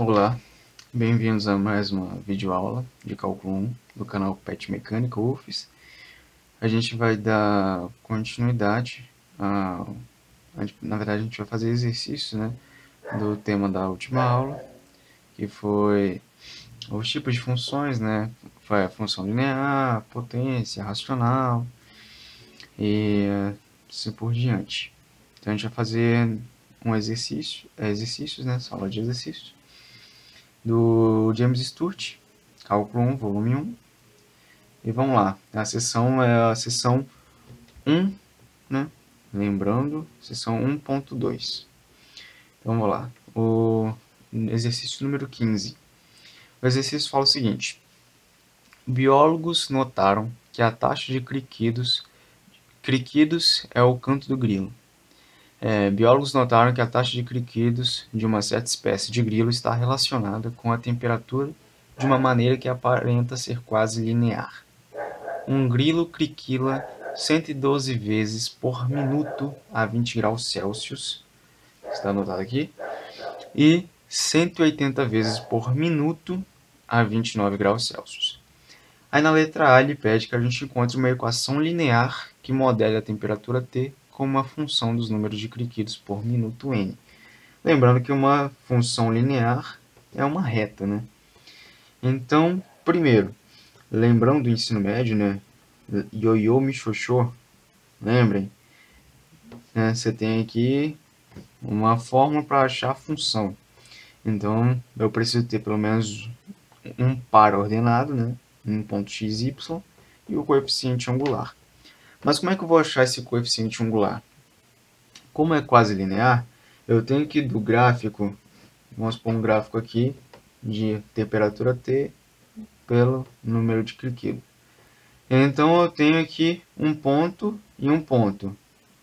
Olá, bem-vindos a mais uma videoaula de cálculo 1 do canal PET Mecânica UFES. A gente vai dar continuidade na verdade a gente vai fazer exercícios, do tema da última aula, que foi os tipos de funções, foi a função linear, potência, racional e assim por diante. Então a gente vai fazer um exercícios, sala de exercícios, do James Sturt, cálculo 1, volume 1. E vamos lá, a sessão é a sessão 1, Lembrando, sessão 1.2. Então vamos lá, o exercício número 15. O exercício fala o seguinte: biólogos notaram que a taxa de criquidos é o canto do grilo. Biólogos notaram que a taxa de criquidos de uma certa espécie de grilo está relacionada com a temperatura de uma maneira que aparenta ser quase linear. Um grilo criquila 112 vezes por minuto a 20 graus Celsius, está anotado aqui, e 180 vezes por minuto a 29 graus Celsius. Aí na letra A ele pede que a gente encontre uma equação linear que modele a temperatura T como uma função dos números de criquidos por minuto n. Lembrando que uma função linear é uma reta, Então, primeiro, lembrando do ensino médio, ioiô michôchô, lembrem, você tem aqui uma fórmula para achar a função. Então, eu preciso ter pelo menos um par ordenado, um ponto x, y, e o coeficiente angular. Mas como é que eu vou achar esse coeficiente angular? Como é quase linear, eu tenho que do gráfico, vamos pôr um gráfico aqui de temperatura T pelo número de criquido. Então eu tenho aqui um ponto e um ponto.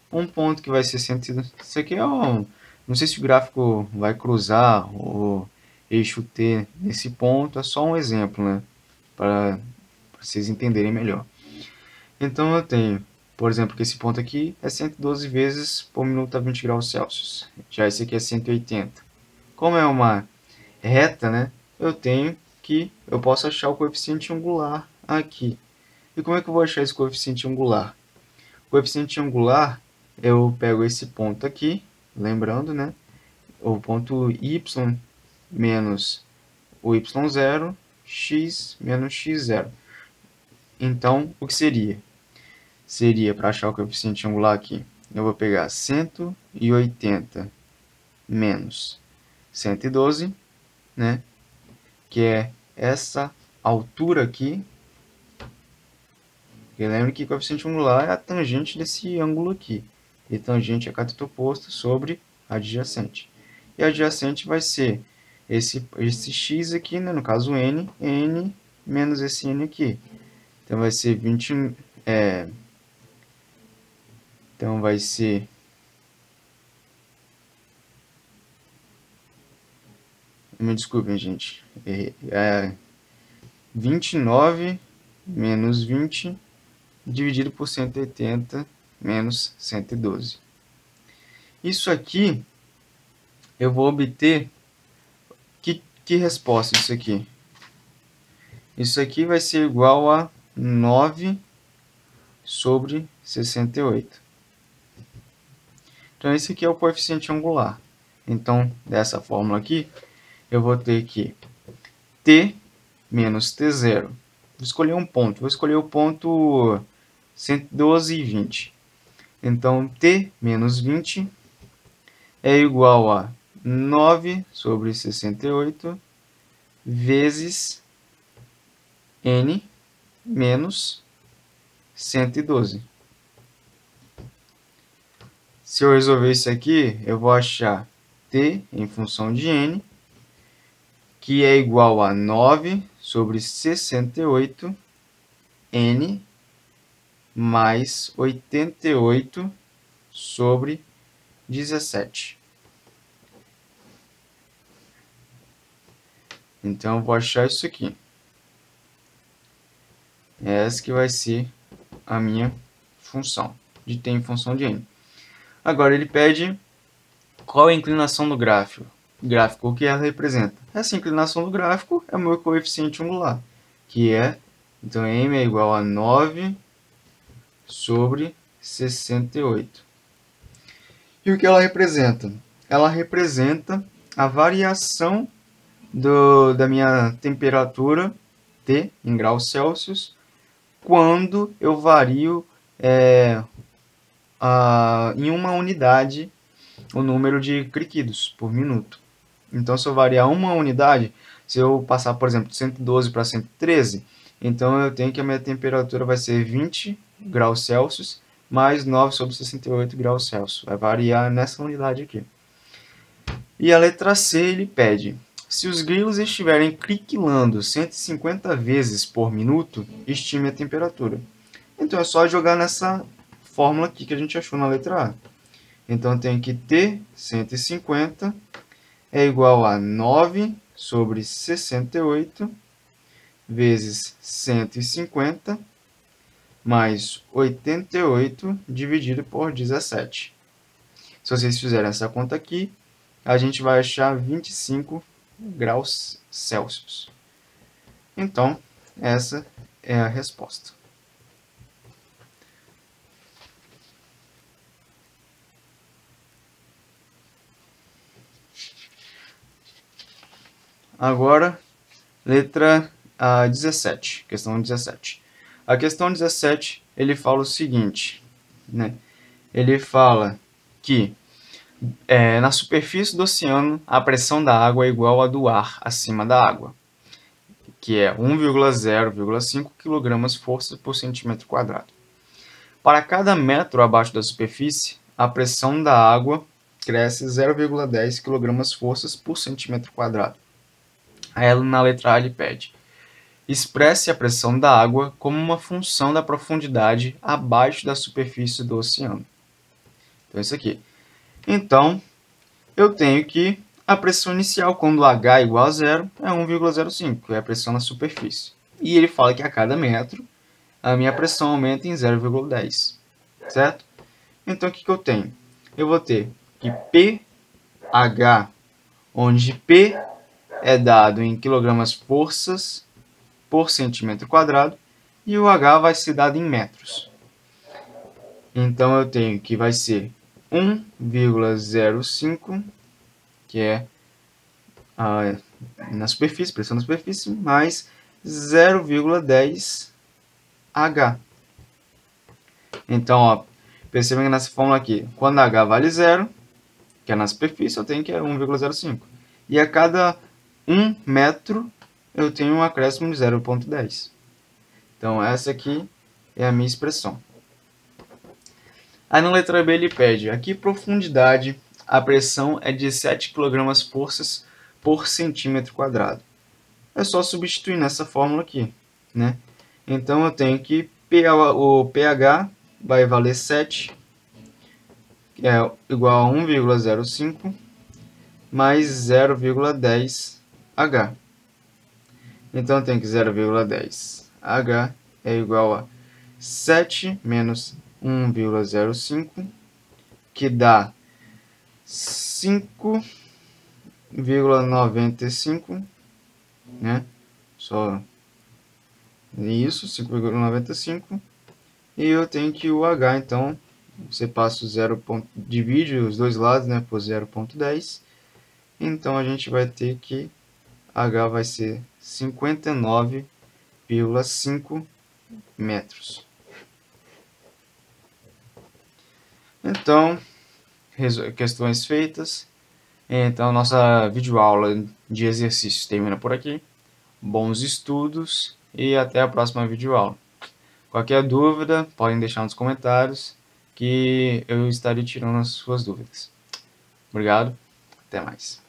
Um ponto que vai ser 100. Isso aqui é não sei se o gráfico vai cruzar o eixo T nesse ponto, é só um exemplo, para vocês entenderem melhor. Então eu tenho, por exemplo, que esse ponto aqui é 112 vezes por minuto a 20 graus Celsius. Já esse aqui é 180. Como é uma reta, eu posso achar o coeficiente angular aqui. E como é que eu vou achar esse coeficiente angular? O coeficiente angular, eu pego esse ponto aqui, lembrando, o ponto y menos o y0, x menos x0. Então, o que seria? Seria, para achar o coeficiente angular aqui, eu vou pegar 180 menos 112, que é essa altura aqui. E lembre que o coeficiente angular é a tangente desse ângulo aqui. E tangente é cateto oposto sobre adjacente. E adjacente vai ser esse x aqui, no caso n menos esse n aqui. Então vai ser 20... Então vai ser... Me desculpem, gente. 29 menos 20... dividido por 180 menos 112. Isso aqui, eu vou obter... Que resposta isso aqui? Isso aqui vai ser igual a 9 sobre 68. Então, esse aqui é o coeficiente angular. Então, dessa fórmula aqui, eu vou ter que T menos T0. Vou escolher um ponto. Vou escolher o ponto 112 e 20. Então, T menos 20 é igual a 9 sobre 68 vezes n menos 112. Se eu resolver isso aqui, eu vou achar t em função de n, que é igual a 9 sobre 68 n mais 88 sobre 17. Então, eu vou achar isso aqui. Essa que vai ser a minha função de t em função de n. Agora, ele pede qual é a inclinação do gráfico. gráfico, o que ela representa? Essa inclinação do gráfico é o meu coeficiente angular, que é, então m é igual a 9 sobre 68. E o que ela representa? Ela representa a variação da minha temperatura T em graus Celsius quando eu vario em uma unidade o número de criquidos por minuto. Então, se eu variar uma unidade, se eu passar, por exemplo, de 112 para 113, então eu tenho que a minha temperatura vai ser 20 graus Celsius mais 9 sobre 68 graus Celsius. Vai variar nessa unidade aqui. E a letra C, ele pede: se os grilos estiverem criquilando 150 vezes por minuto, estime a temperatura. Então é só jogar nessa fórmula aqui que a gente achou na letra A. Então tem que T 150 é igual a 9 sobre 68 vezes 150 mais 88 dividido por 17. Se vocês fizerem essa conta aqui, a gente vai achar 25 graus Celsius. Então, essa é a resposta. Agora, letra 17, questão 17. A questão 17, ele fala o seguinte, né? Ele fala que na superfície do oceano, a pressão da água é igual à do ar acima da água, que é 1,0,5 kg força por centímetro quadrado. Para cada metro abaixo da superfície, a pressão da água cresce 0,10 kg forças por centímetro quadrado. Aí na letra A ele pede: expresse a pressão da água como uma função da profundidade abaixo da superfície do oceano. Então, isso aqui. Então, eu tenho que a pressão inicial, quando H é igual a zero, é 1,05, que é a pressão na superfície. E ele fala que a cada metro, a minha pressão aumenta em 0,10, certo? Então, o que eu tenho? Eu vou ter que pH, onde P é dado em quilogramas forças por centímetro quadrado, e o H vai ser dado em metros. Então, eu tenho que vai ser 1,05, que é na superfície, pressão na superfície, mais 0,10 H. Então, ó, percebam que nessa fórmula aqui, quando H vale 0, que é na superfície, eu tenho que é 1,05. E a cada 1 metro, eu tenho um acréscimo de 0,10. Então, essa aqui é a minha expressão. Aí na letra B ele pede: a que profundidade a pressão é de 7 kg forças por centímetro quadrado? É só substituir nessa fórmula aqui, né? Então eu tenho que o pH vai valer 7, que é igual a 1,05 mais 0,10 H. Então eu tenho que 0,10 H é igual a 7 menos 1,05, que dá 5,95, né? Só isso, 5,95. E eu tenho que o H, então, você passa o 0, divide os dois lados, né, por 0,10. Então, a gente vai ter que H vai ser 59,5 metros. Então, questões feitas. Então, nossa videoaula de exercícios termina por aqui. Bons estudos e até a próxima videoaula. Qualquer dúvida, podem deixar nos comentários que eu estarei tirando as suas dúvidas. Obrigado, até mais.